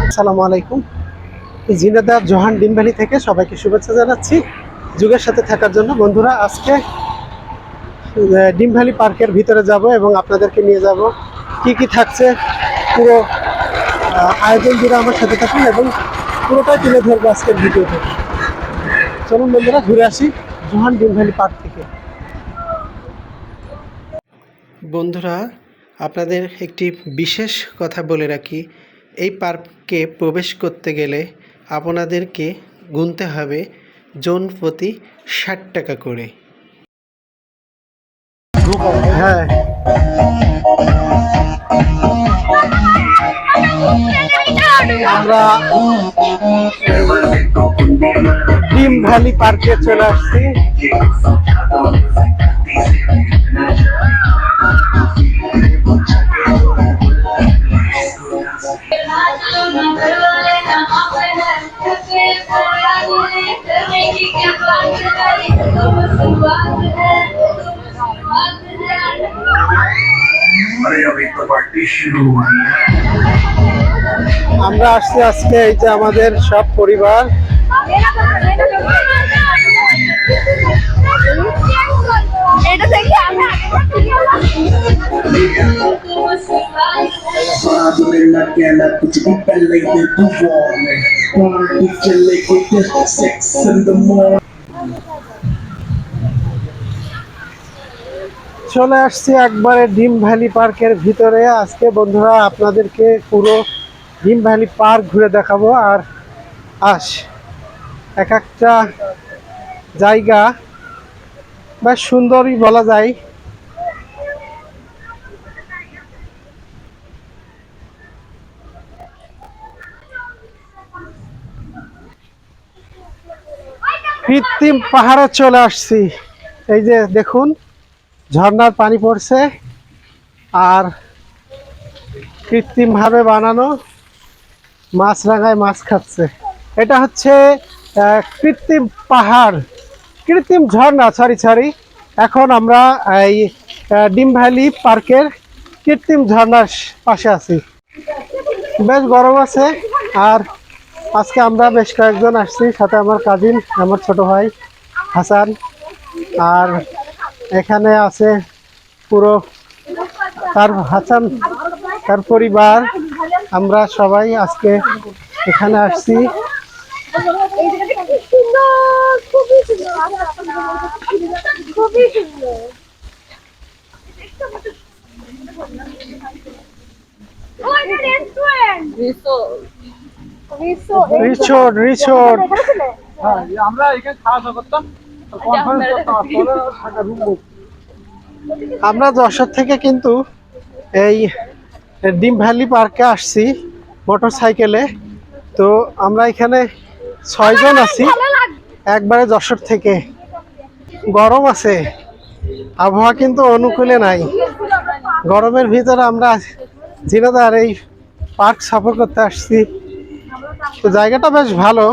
আসসালামু আলাইকুম। ঝিনাইদহ জোহান ডিম ভ্যালি থেকে সবাইকে শুভেচ্ছা জানাচ্ছি যুগের সাথে থাকার জন্য। বন্ধুরা, আজকে ডিম ভ্যালি পার্কের ভিতরে যাব এবং আপনাদেরকে নিয়ে যাব কি কি থাকছে পুরো আয়োজন জুড়ে আমার সাথে থাকুন এবং পুরোটাই তুলে ধরবো আজকের ভিডিও থেকে। চলুন বন্ধুরা, ঘুরে আসি জোহান ডিম ভ্যালি পার্ক থেকে। বন্ধুরা, আপনাদের একটি বিশেষ কথা বলে রাখি, এই পার্কে প্রবেশ করতে গেলে আপনাদেরকে গুনতে হবে জন প্রতি ৬০ টাকা করে। হ্যাঁ, আমরা ডিম ভ্যালি পার্কে চলে আসছি। আমরা আসছি আজকে, এই যে আমাদের সব পরিবার। চলে আসছি একবারে ডিম ভ্যালি পার্কের ভিতরে। আজকে বন্ধুরা আপনাদেরকে পুরো ডিম ভ্যালি পার্ক ঘুরে দেখাবো। আর এক একটা জায়গা বেশ সুন্দরই বলা যায়। কৃত্রিম পাহাড়ে চলে আসছি। এই যে দেখুন, ঝর্ণার পানি পড়ছে আর কৃত্রিমভাবে বানানো মাছরাঙায় মাছ খাচ্ছে। এটা হচ্ছে কৃত্রিম পাহাড়, কৃত্রিম ঝর্ণা, সরি। এখন আমরা এই ডিম ভ্যালি পার্কের কৃত্রিম ঝর্ণার পাশে আছি। বেশ গরম আছে আর আজকে আমরা বেশ কয়েকজন আসছি, সাথে আমার কাজিন, আমার ছোট ভাই হাসান, আর এখানে আছে পুরো হাসান তার পরিবার। আমরা সবাই আজকে এখানে আসছি। রিসোর্ট আমরা এখানে খাওয়া দাওয়া করতাম, আমরা যশোর থেকে কিন্তু এই ডিম ভ্যালি পার্কে আসছি মোটর সাইকেলে। তো আমরা এখানে ৬ জন আছি একবারে যশোর থেকে। গরম আছে, আবহাওয়া কিন্তু অনুকূলে নাই। গরমের ভিতরে আমরা ঝিনাইদহের এই পার্ক সফর করতে আসছি। তো জায়গাটা বেশ ভালো।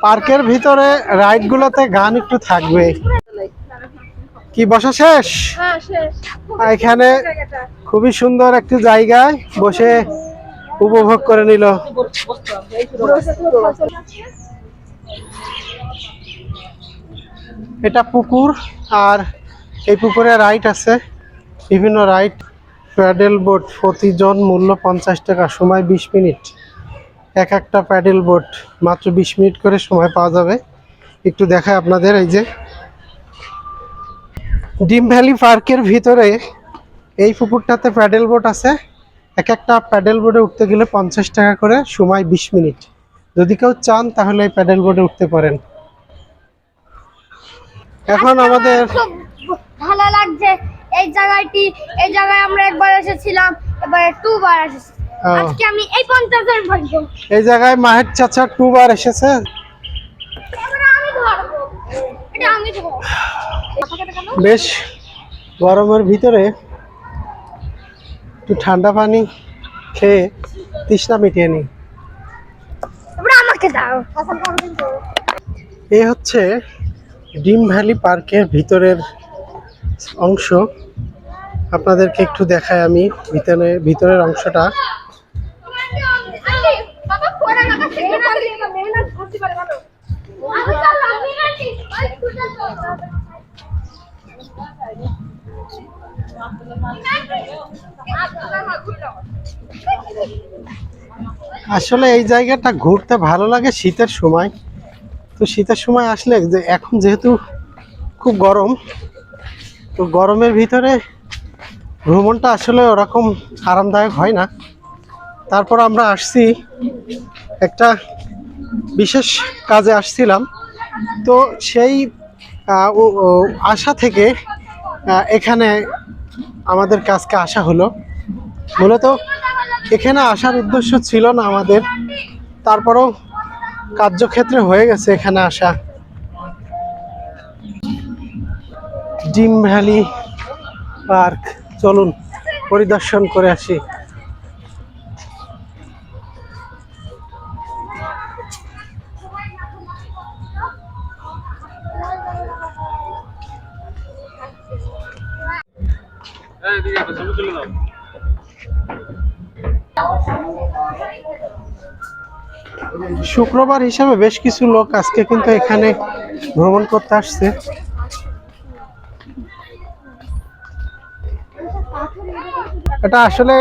পার্কের ভিতরে রাইড গুলোতে গান একটু থাকবে। কি বসা শেষ? এখানে খুবই সুন্দর একটি জায়গায় বসে উপভোগ করে নিল। এটা পুকুর, আর এই পুকুরে রাইড আছে, বিভিন্ন রাইড। প্যাডেল বোট প্রতিজন মূল্য 50 টাকা, সময় 20 মিনিট। এক একটা প্যাডেল বোট মাত্র 20 মিনিট করে সময় পাওয়া যাবে। একটু দেখায় আপনাদের, এই যে ডিম ভ্যালি পার্কের ভিতরে এই পুকুরটাতে প্যাডেল বোট আছে। এক একটা প্যাডেল বোটে উঠতে গেলে 50 টাকা করে, সময় 20 মিনিট। যদি কেউ চান তাহলে এই প্যাডেল বোটে উঠতে পারেন। এখন আমাদের ভালো লাগছে এই জায়গাটি। এই জায়গায় আমরা একবার এসেছিলাম, এবারে 2 বার এসেছি। আজকে আমি এই 50 বার ভাগব। এই জায়গায় মাহের চাচা 2 বার এসেছে। এবারে আমি ধরবো, এটা আমি ধরবো। বেশ গরমের ভিতরে একটু ঠান্ডা পানি খেয়ে তৃষ্ণা মিটিয়ে নিই। এই হচ্ছে ডিম ভ্যালি পার্কের ভিতরের অংশ। আপনাদেরকে একটু দেখাই আমি ভিতরের অংশটা। আসলে এই জায়গাটা ঘুরতে ভালো লাগে শীতের সময়। তো শীতের সময় আসলে যে এখন যেহেতু খুব গরম, তো গরমের ভিতরে ভ্রমণটা আসলে ওরকম আরামদায়ক হয় না। তারপর আমরা আসছি একটা বিশেষ কাজে আসছিলাম, তো সেই আশা থেকে এখানে আমাদের কাজকে আসা হলো। মূলত এখানে আসার উদ্দেশ্য ছিল না আমাদের, তারপরেও কার্যক্ষেত্রে হয়ে গেছে এখানে আসা। ডিম ভ্যালি পার্ক, চলুন পরিদর্শন করে আসি। শুক্রবার হিসাবে বেশ কিছু লোক আজকে কিন্তু এখানে ভ্রমণ করতে আসছে। এটা আসলে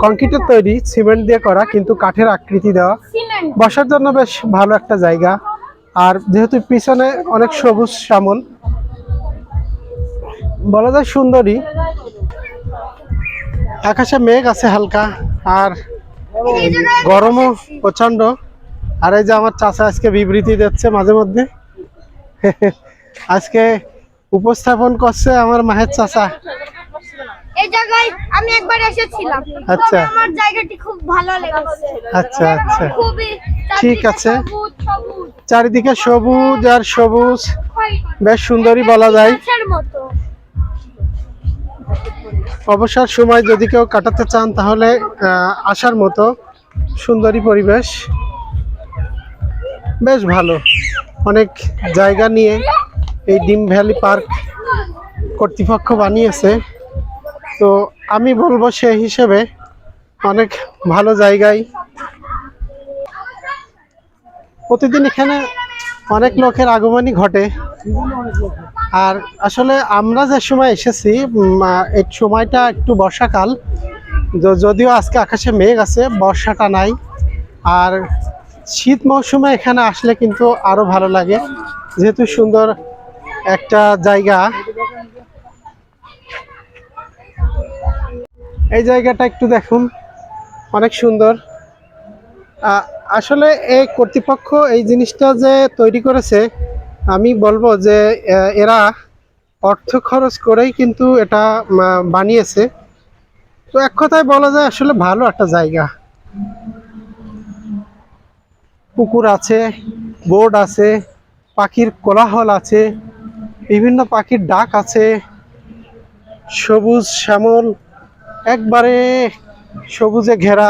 কংক্রিটের তৈরি, সিমেন্ট দিয়ে করা, কিন্তু কাঠের আকৃতি দেওয়া। বসার জন্য বেশ ভালো একটা জায়গা। আর যেহেতু পিছনে অনেক সবুজ শ্যামল, বলা যায় সুন্দরী। আকাশে মেঘ আছে হালকা, আর গরমও প্রচন্ড। আর এই যে আমার চাচা আজকে বিবৃতি দিচ্ছে মাঝে মধ্যে। আজকে উপস্থাপন করছে আমার মায়ের চাচা। এই জায়গায় আমি একবার এসেছিলাম। আচ্ছা, আমার জায়গাটি খুব ভালো লেগেছে। আচ্ছা আচ্ছা, খুবই ঠিক আছে। সবুজ সবুজ, চারিদিকে সবুজ আর সবুজ, বেশ সুন্দরই বলা যায়। গাছের মতো। অবসর সময় যদি কেউ কাটাতে চান তাহলে আসার মতো সুন্দরী পরিবেশ, বেশ ভালো। অনেক জায়গা নিয়ে এই ডিম ভ্যালি পার্ক কর্তৃপক্ষ বানিয়েছে। তো আমি বলবো সেই হিসেবে অনেক ভালো জায়গায়। প্রতিদিন এখানে অনেক লোকের আগমনই ঘটে। আর আসলে আমরা যে সময় এসেছি এই সময়টা একটু বর্ষাকাল, যদিও আজকে আকাশে মেঘ আছে, বর্ষাটা নাই। আর শীত মৌসুমে এখানে আসলে কিন্তু আরো ভালো লাগে, যেহেতু সুন্দর একটা জায়গা। এই জায়গাটা একটু দেখুন, অনেক সুন্দর। আসলে এই কর্তৃপক্ষ এই জিনিসটা যে তৈরি করেছে, আমি বলবো যে এরা অর্থ খরচ করেই কিন্তু এটা বানিয়েছে। তো এক কথায় বলা যায় আসলে ভালো একটা জায়গা। পুকুর আছে, বোর্ড আছে, পাখির কোলাহল আছে, বিভিন্ন পাখির ডাক আছে, সবুজ শ্যামল, একবারে সবুজে ঘেরা।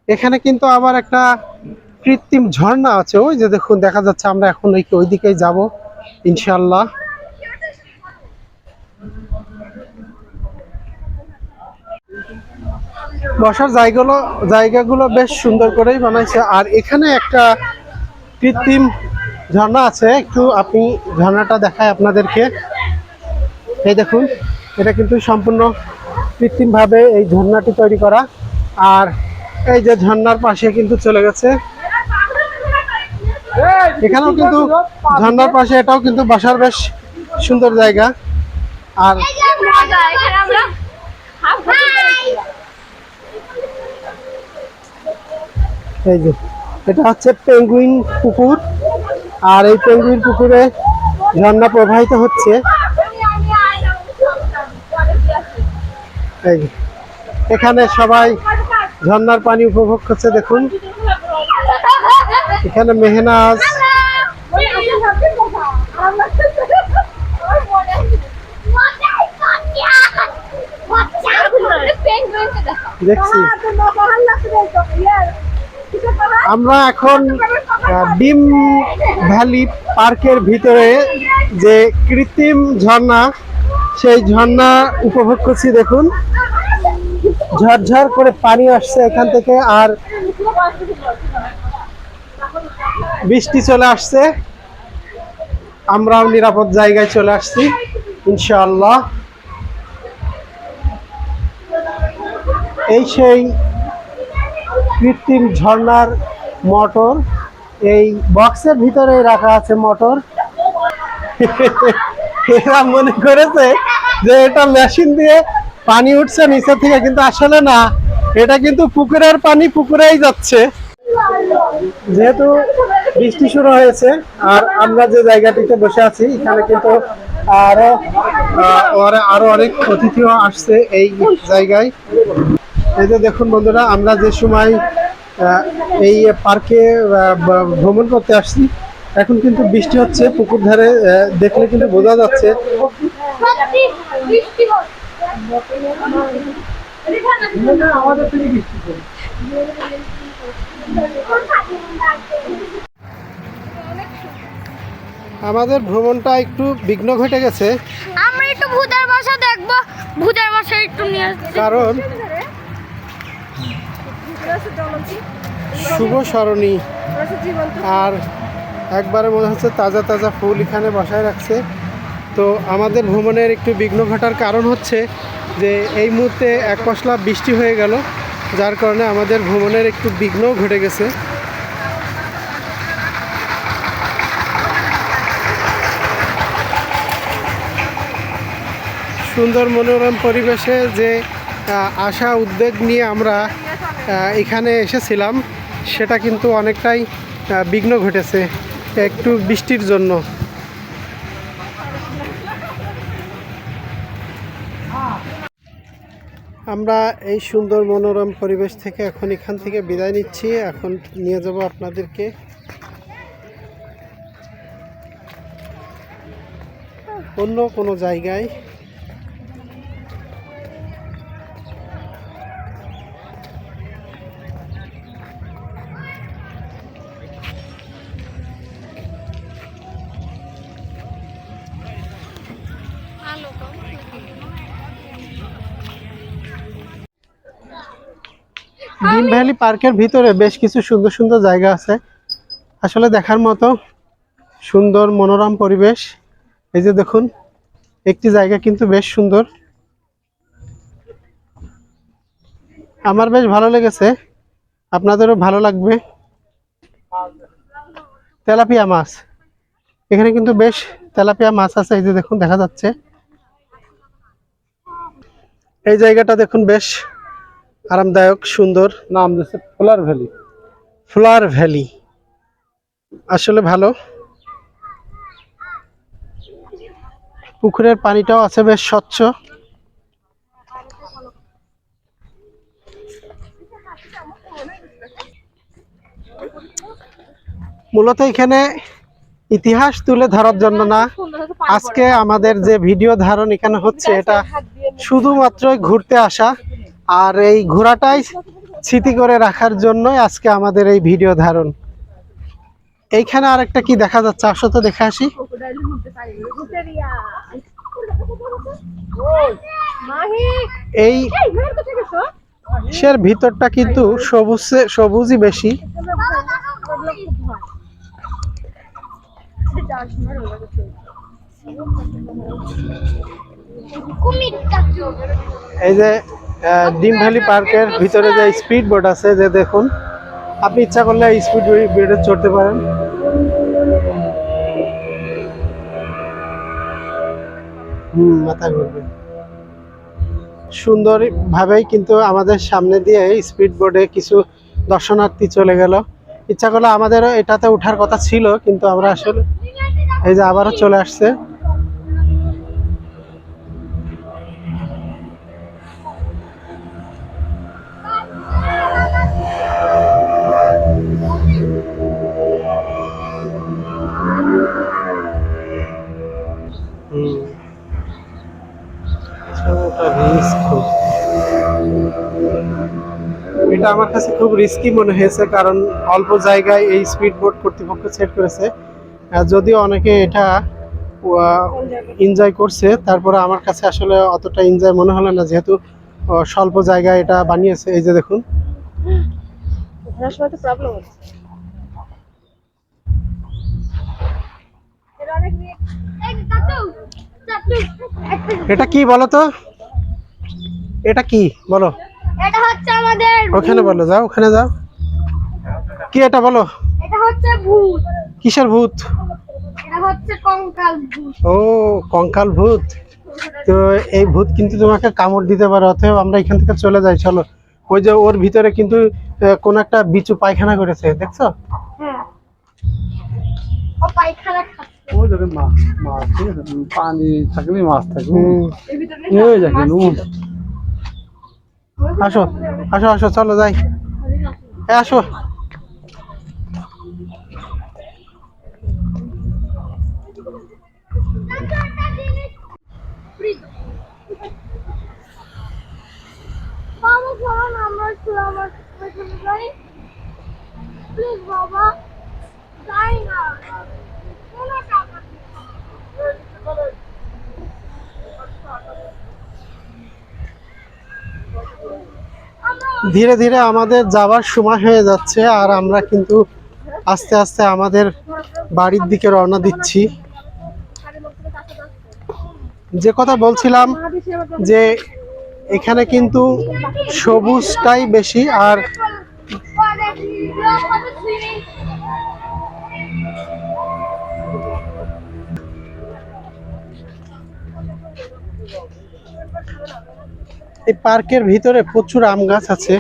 এখানে কিন্তু আবার একটা কৃত্রিম ঝর্ণা আছে, ওই যে দেখুন দেখা যাচ্ছে। আমরা এখন ওই দিকেই যাব ইনশাল্লাহ। বসার জায়গাগুলো বেশ সুন্দর করেই বানাইছে। আর এখানে একটা কৃত্রিম ঝর্ণা আছে, একটু আপনি ঝর্ণাটা দেখায় আপনাদেরকে। এই দেখুন, এটা কিন্তু সম্পূর্ণ কৃত্রিমভাবে এই ঝর্ণাটি তৈরি করা। আর এই যে ঝর্ণার পাশে কিন্তু চলে গেছে, এখানেও কিন্তু ঝর্ণার পাশে এটাও কিন্তু বসার বেশ সুন্দর জায়গা। আর এই যে এটা হচ্ছে পেঙ্গুইন পুকুর, আর এই পেঙ্গুইন পুকুরে ঝর্ণা প্রবাহিত হচ্ছে। এই এখানে সবাই ঝর্ণার পানি উপভোগ করছে। দেখুন এখানে মেহনাজ, দেখছি আমরা এখন ডিম ভ্যালি পার্কের ভিতরে যে কৃত্রিম ঝর্ণা, সেই ঝর্ণা উপভোগ করছি। দেখুন, ঝরঝর করে পানি আসছে এখান থেকে, আর বৃষ্টি চলে আসছে। আমরাও নিরাপদ জায়গায় চলে আসছি ইনশাআল্লাহ। এই সেই কৃত্রিম ঝর্ণার মোটর, এই বক্সের ভিতরে রাখা আছে মোটর। এরা মনে করেছে যে এটা মেশিন দিয়ে পানি উঠছে নিচে থেকে, কিন্তু আসলে না, এটা কিন্তু পুকুরের পানি পুকুরেই যাচ্ছে। যেহেতু বৃষ্টি শুরু হয়েছে আর আমরা যে জায়গাটিতে বসে আছি, এখানে কিন্তু আরো অনেক অতিথিও আসছে এই জায়গায়। এই যে দেখুন বন্ধুরা, আমরা যে সময় এই পার্কে ভ্রমণ করতে আসছি, এখন কিন্তু বৃষ্টি হচ্ছে পুকুর ধারে, দেখলে কিন্তু বোঝা যাচ্ছে। আমাদের ভ্রমণটা একটু বিঘ্ন ঘটে গেছে, আমরা একটু ভূতের বাসা দেখবো, ভূতের বাসা একটু নিয়ে আসছি। কারণ শুভ সরণি আর একবারে মনে হচ্ছে তাজা তাজা ফুল এখানে বসায় রাখছে। তো আমাদের ভ্রমণের একটু বিঘ্ন ঘটার কারণ হচ্ছে যে এই মুহূর্তে এক পশলা বৃষ্টি হয়ে গেল, যার কারণে আমাদের ভ্রমণের একটু বিঘ্নও ঘটে গেছে। সুন্দর মনোরম পরিবেশে যে আশা উদ্যোগ নিয়ে আমরা এখানে এসেছিলাম, সেটা কিন্তু অনেকটাই বিঘ্ন ঘটেছে একটু বৃষ্টির জন্য। আমরা এই সুন্দর মনোরম পরিবেশ থেকে এখন এখান থেকে বিদায় নিচ্ছি। এখন নিয়ে যাব আপনাদেরকে অন্য কোনো জায়গায়। ডিম ভ্যালি পার্কের ভিতরে বেশ কিছু সুন্দর সুন্দর জায়গা আছে, আসলে দেখার মতো সুন্দর মনোরম পরিবেশ। এই যে দেখুন, একটি জায়গা কিন্তু বেশ সুন্দর, আমার বেশ ভালো লেগেছে, আপনাদেরও ভালো লাগবে। তেলাপিয়া মাছ, এখানে কিন্তু বেশ তেলাপিয়া মাছ আছে। এই যে দেখুন, দেখা যাচ্ছে এই জায়গাটা দেখুন বেশ আরামদায়ক, সুন্দর। নাম দিচ্ছে ফ্লাওয়ার ভ্যালি। ফ্লাওয়ার ভ্যালি আসলে ভালো। পুকুরের পানিটাও আছে বেশ স্বচ্ছ। মূলত এখানে ইতিহাস তুলে ধরার জন্য না, আজকে আমাদের যে ভিডিও ধারণ এখানে হচ্ছে, এটা শুধুমাত্র ঘুরতে আসা, আর এই ঘোরাটাই স্মৃতি করে রাখার জন্যই আজকে আমাদের এই ভিডিও ধারণ। এইখানে আরেকটা কি দেখা যাচ্ছে, আসো তো দেখে আসি। এই সের ভিতরটা কিন্তু সবুজই বেশি। এই যে ডিম ভ্যালি পার্কের ভিতরে যে স্পিড বোট আছে, যে দেখুন, আপনি ইচ্ছা করলে স্পিড বোটে চড়তে পারেন। মাথা ঘুরবে। সুন্দর ভাবেই কিন্তু আমাদের সামনে দিয়ে স্পিড বোটে কিছু দর্শনার্থী চলে গেল। ইচ্ছা করলে আমাদেরও এটাতে ওঠার কথা ছিল, কিন্তু আমরা আসলে এই যে আবারও চলে আসছে। এটা আমার কাছে খুব রিস্কি মনে হয়েছে, কারণ অল্প জায়গায় এই স্পিড বোট কর্তৃপক্ষ সেট করেছে। যদিও অনেকে এটা এনজয় করছে, তারপরে আমার কাছে আসলে অতটা এনজয় মনে হলো না, যেহেতু স্বল্প জায়গায় এটা বানিয়েছে। এই যে দেখুন, ঘোরার সময় তো প্রবলেম হচ্ছে। এটা কি বলো তো, এটা কি বলো? এটা হচ্ছে আমাদের ওখানে বলো, যাও ওখানে যাও, কি এটা বলো? এটা হচ্ছে ভূত। কিসের ভূত? এটা হচ্ছে কঙ্কাল ভূত। ও, কঙ্কাল ভূত। তো এই ভূত কিন্তু তোমাকে কামড় দিতে পারে, অতএব আমরা এখান থেকে চলে যাই, চলো। ওই যে ওর ভিতরে কিন্তু কোন একটা বিচু পায়খানা করেছে, দেখছো? হ্যাঁ, ও পায়খানা খাচ্ছে। ওই দেখেন মাছ, মাছ ঠিক আছে, পানি থাকলে মাছ থাকে। এর ভিতরে এই দেখেন আসো আসো আসো, চলো যাই, আসো। বাবা চলো না, আমরা একটু আমার ওইখানে যাই। প্লিজ বাবা, যাই না, কোনো টাকা নেই। ধীরে ধীরে আমাদের যাবার সময় হয়ে যাচ্ছে, আর আমরা কিন্তু আস্তে আস্তে আমাদের বাড়ির দিকে রওনা দিচ্ছি। যে কথা বলছিলাম, যে এখানে কিন্তু সবুজটাই বেশি, আর এই পার্কের ভিতরে প্রচুর আম গাছ আছে,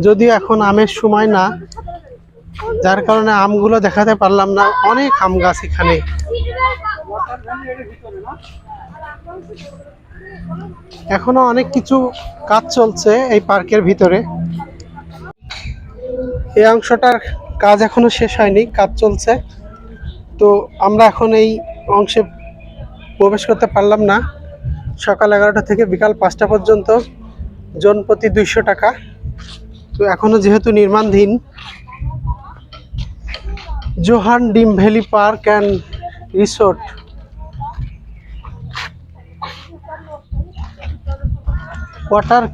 যদিও এখন আমের সময় না, যার কারণে আমগুলো দেখাতে পারলাম না। অনেক আম গাছ এখানে। এখনো অনেক কিছু কাজ চলছে এই পার্কের ভিতরে। এই অংশটার কাজ এখনো শেষ হয়নি, কাজ চলছে। তো আমরা এখন এই অংশে প্রবেশ করতে পারলাম না। সকাল 11টা থেকে বিকাল 5টা পর্যন্ত, জন প্রতি 200 টাকা। তো এখনো যেহেতু নির্মাণাধীন, জোহান ডিম valley park and resort. Water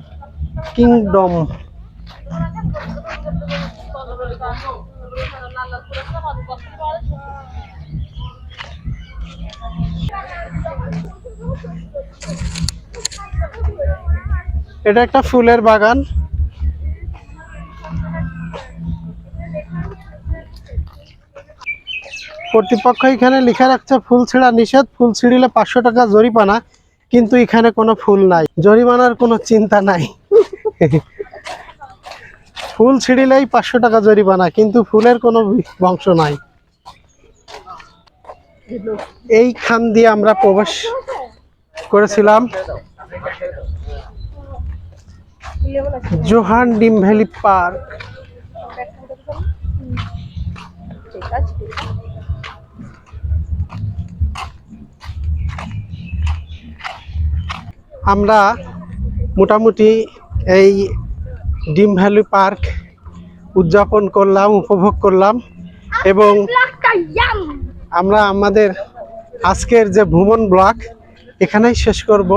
kingdom. এটা একটা ফুলের বাগান। কর্তৃপক্ষ এখানে লিখে রাখছে ফুল ছিঁড়া নিষেধ, ফুল ছিঁড়িলে 500 টাকা জরিমানা, কিন্তু এখানে কোনো ফুল নাই, জরিমানার কোনো চিন্তা নাই। ফুল ছিঁড়িলেই 500 টাকা জরিমানা, কিন্তু ফুলের কোনো বংশ নাই। এই খান দিয়ে আমরা প্রবেশ করেছিলাম জোহান ডিম ভ্যালি পার্ক। আমরা মোটামুটি এই ডিম ভ্যালি পার্ক উদযাপন করলাম, উপভোগ করলাম, এবং আমরা আমাদের আজকের যে ভ্রমণ ব্লগ এখানেই শেষ করব।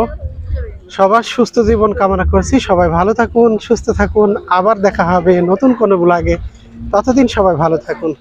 সবার সুস্থ জীবন কামনা করছি। সবাই ভালো থাকুন, সুস্থ থাকুন। আবার দেখা হবে নতুন কোনো ব্লগে। ততদিন সবাই ভালো থাকুন।